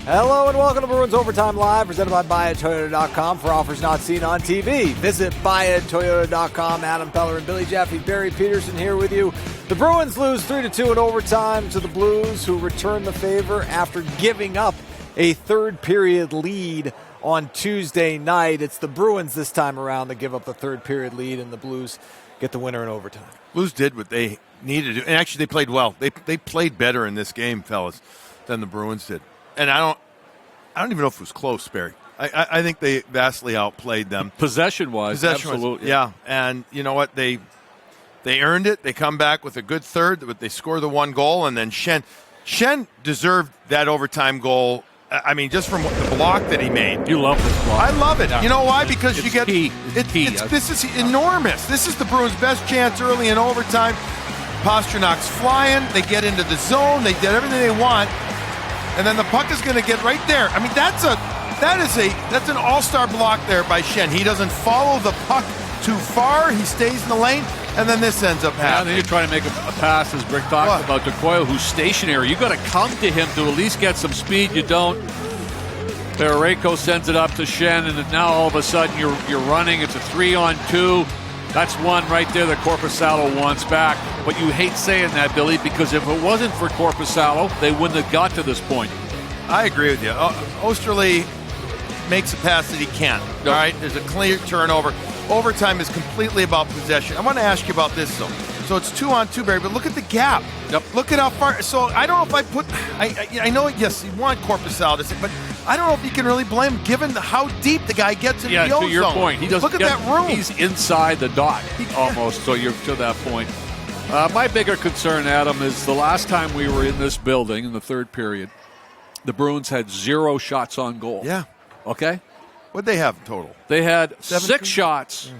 Hello and welcome to Bruins Overtime Live, presented by BuyAToyota.com for offers not seen on TV. Visit BuyAToyota.com. Adam Peller and Billy Jaffe, Barry Peterson here with you. The Bruins lose 3-2 in overtime to the Blues, who return the favor after giving up a third-period lead on Tuesday night. It's the Bruins this time around that give up the third-period lead, and the Blues get the winner in overtime. Blues did what they needed to do, and actually they played well. They played better in this game, fellas, than the Bruins did. And I don't even know if it was close, Barry. I think they vastly outplayed them. Possession-wise, absolutely. Yeah, and you know what? They earned it. They come back with a good third. They score the one goal, and then Schenn deserved that overtime goal. I mean, just from the block that he made. You love this block. I love it. Yeah. You know why? Because you get key. This is enormous. This is the Bruins' best chance early in overtime. Pasternak's flying. They get into the zone. They did everything they want. And then the puck is going to get right there. I mean, that's an all-star block there by Schenn. He doesn't follow the puck too far. He stays in the lane, and then this ends up happening. Yeah, and then you're trying to make a pass, as Brick talked about, to Coyle, who's stationary. You got to come to him to at least get some speed. You don't. Parayko sends it up to Schenn, and now all of a sudden you're running. It's a 3-on-2. That's one right there that Korpisalo wants back. But you hate saying that, Billy, because if it wasn't for Korpisalo, they wouldn't have got to this point. I agree with you. Osterley makes a pass that he can. All right, there's a clear turnover. Overtime is completely about possession. I want to ask you about this, though. So it's 2-on-2, Barry, but look at the gap. Yep. Look at how far. So I don't know if I know, yes, you want Korpisalo to say, but I don't know if you can really blame him given how deep the guy gets in the ozone. To your point. He doesn't look at that room. He's inside the dot almost, so you're to that point. My bigger concern, Adam, is the last time we were in this building in the third period, the Bruins had 0 shots on goal. Yeah. Okay? What'd they have total? They had 17? 6 shots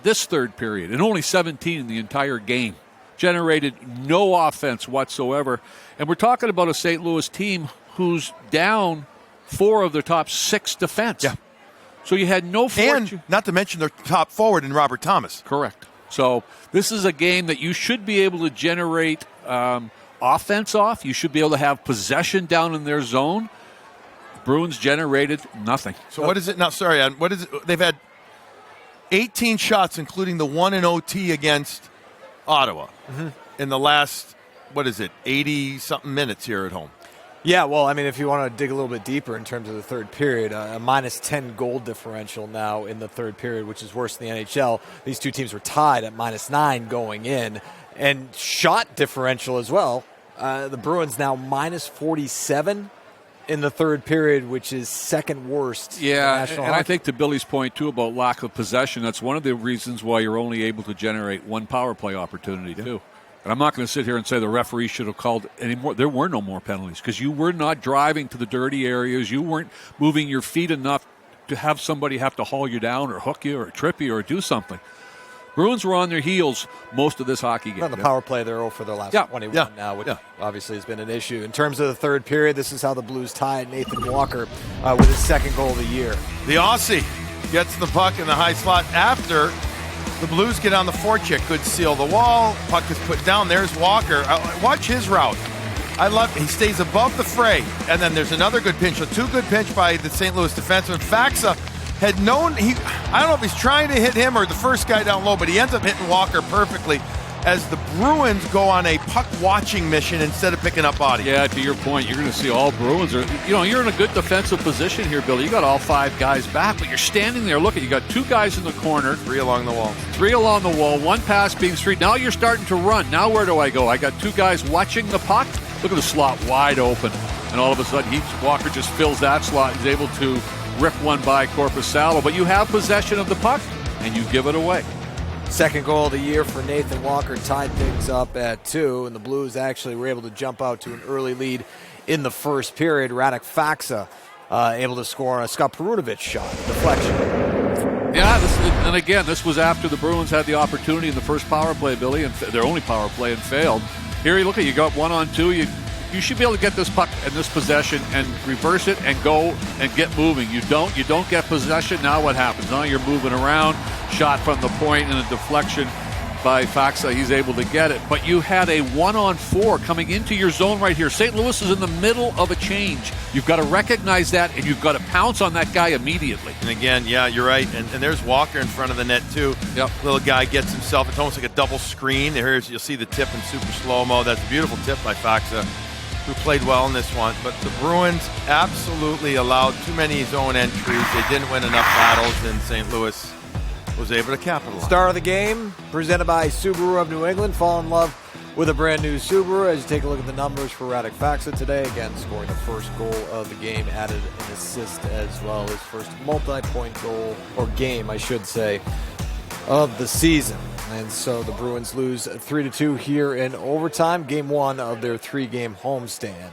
this third period and only 17 in the entire game. Generated no offense whatsoever. And we're talking about a St. Louis team who's down 4 of their top 6 defense. Yeah. So you had no fortune. And not to mention their top forward in Robert Thomas. Correct. So this is a game that you should be able to generate offense off. You should be able to have possession down in their zone. Bruins generated nothing. So what is it now? Sorry, what is it? They've had 18 shots, including the one in OT against Ottawa in the last, 80-something minutes here at home. Yeah, well, I mean, if you want to dig a little bit deeper in terms of the third period, a minus 10 goal differential now in the third period, which is worse than the NHL. These two teams were tied at minus 9 going in. And shot differential as well. The Bruins now minus 47 in the third period, which is second worst. Yeah, and I think to Billy's point, too, about lack of possession, that's one of the reasons why you're only able to generate one power play opportunity, too. And I'm not going to sit here and say the referee should have called any more. There were no more penalties because you were not driving to the dirty areas. You weren't moving your feet enough to have somebody have to haul you down or hook you or trip you or do something. Bruins were on their heels most of this hockey game. On the power play, they're 0 for their last 21 now, which obviously has been an issue. In terms of the third period, this is how the Blues tied Nathan Walker with his second goal of the year. The Aussie gets the puck in the high slot after the Blues get on the forecheck. Good seal the wall. Puck is put down. There's Walker. Watch his route. I love it. He stays above the fray. And then there's another good pinch. A 2 good pinch by the St. Louis defenseman. Faksa had known I don't know if he's trying to hit him or the first guy down low, but he ends up hitting Walker perfectly as the Bruins go on a puck-watching mission instead of picking up body. Yeah, to your point, you're going to see all Bruins. You're in a good defensive position here, Billy. You got all 5 guys back, but you're standing there looking. You got 2 guys in the corner. 3 along the wall. 3 along the wall, 1 pass being straight. Now you're starting to run. Now where do I go? I got 2 guys watching the puck. Look at the slot wide open. And all of a sudden, Walker just fills that slot. He's able to rip one by Korpisalo. But you have possession of the puck, and you give it away. Second goal of the year for Nathan Walker tied things up at 2, and the Blues actually were able to jump out to an early lead in the first period. Radek Faksa able to score on a Scott Perunovich shot, deflection. Yeah, and again, this was after the Bruins had the opportunity in the first power play, Billy, and their only power play, and failed. Here, you look at you got 1-on-2. You should be able to get this puck in this possession and reverse it and go and get moving. You don't get possession. Now what happens? Now you're moving around, shot from the point and a deflection. by Faksa. He's able to get it. But you had a 1-on-4 coming into your zone right here. St. Louis is in the middle of a change. You've got to recognize that, and you've got to pounce on that guy immediately. And again, yeah, you're right. And there's Walker in front of the net, too. Yep. Little guy gets himself. It's almost like a double screen. Here's, you'll see the tip in super slow-mo. That's a beautiful tip by Faksa, who played well in this one. But the Bruins absolutely allowed too many zone entries. They didn't win enough battles, and St. Louis was able to capitalize. Star of the game, presented by Subaru of New England. Fall in love with a brand new Subaru as you take a look at the numbers for Radek Faksa today. Again, scoring the first goal of the game, added an assist as well. His first multi-point goal, or game, I should say, of the season. And so the Bruins lose 3-2 here in overtime, game one of their 3-game homestand.